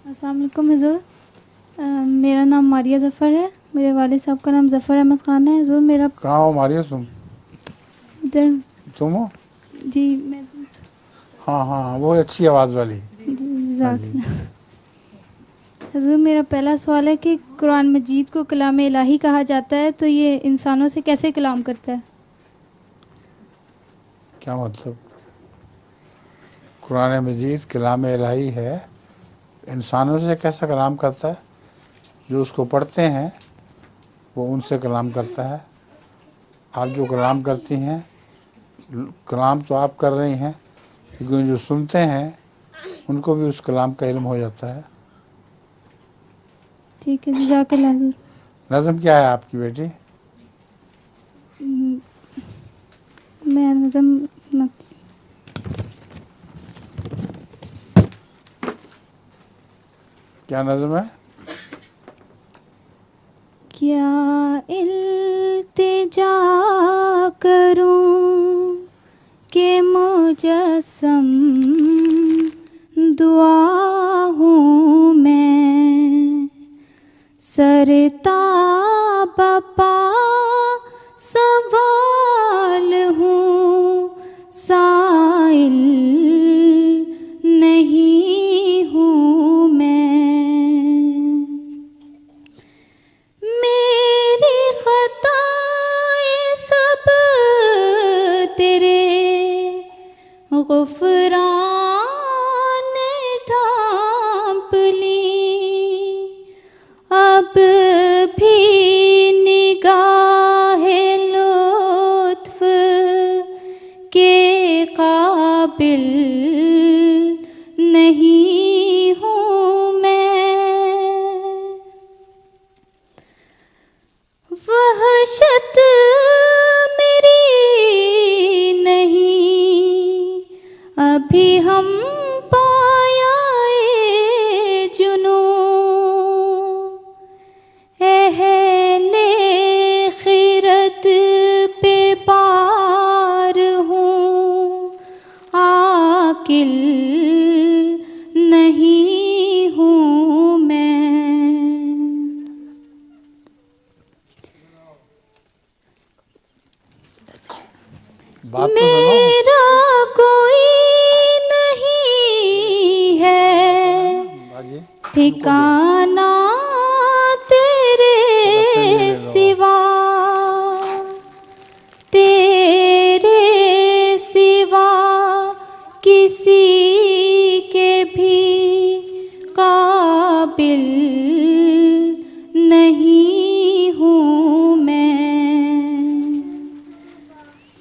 अस्सलाम वालेकुम हुज़ूर। मेरा नाम मारिया ज़फ़र है। मेरे वालिद साहब का नाम ज़फ़र अहमद ख़ान है। हुज़ूर मेरा कहाँ हो मारिया तुम? इधर तुम हो? जी मैं हाँ हाँ, वो अच्छी आवाज़ वाली। हाँ जी। हुज़ूर मेरा पहला सवाल है कि कुरान मजीद को कलाम इलाही कहा जाता है, तो ये इंसानों से कैसे कलाम करता है? क्या मतलब? कुरान मजीद कलाम इलाही है, इंसानों से कैसा कलाम करता है? जो उसको पढ़ते हैं वो उनसे कलाम करता है। आप जो कलाम करती हैं, कलाम तो आप कर रही हैं, लेकिन जो सुनते हैं उनको भी उस कलाम का इल्म हो जाता है। ठीक है, जज़ाकल्लाह हुज़ूर। नज़म क्या है आपकी बेटी? मैं नज़म क्या नज़म है? क्या इल्तिजा करूं कि मुजस्सम दुआ हूँ मैं, सरताब पा सवाल हूँ, साइल नहीं हूँ मैं। मेरी ख़ताएं सब तेरे गुफ़रान ने ढांप ली, अब भी निगाहे लुत्फ़ के काबिल नहीं हूँ मैं। वहशत मेरी नहीं अभी हम पाया जुनू, अहले खिरत पे पार हूँ, आकिल नहीं हूँ मैं। बात तो सुनो। मेरा कोई नहीं है बाजी ठिकाना तेरे सिवा, तेरे सिवा किसी के भी काबिल नहीं हूँ मैं।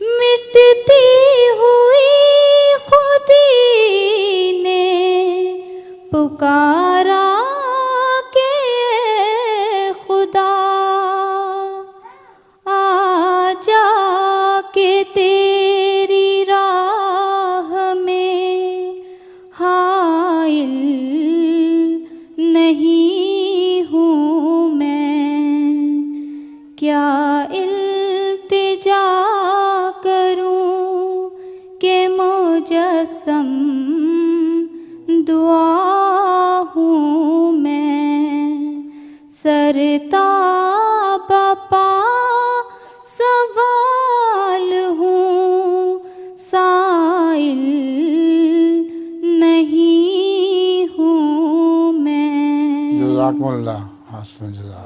मिटती हुई खुदी ने पुकारा के खुदा, आजा के तेरी राह में हाइल नहीं हूँ मैं। क्या इल्तिजा करूं कि मुजस्सम दुआ हूँ मैं, सरताब पा सवाल हूँ, साइल नहीं हूँ मैं। जज़ाकुमुल्लाह, हसन जज़ा।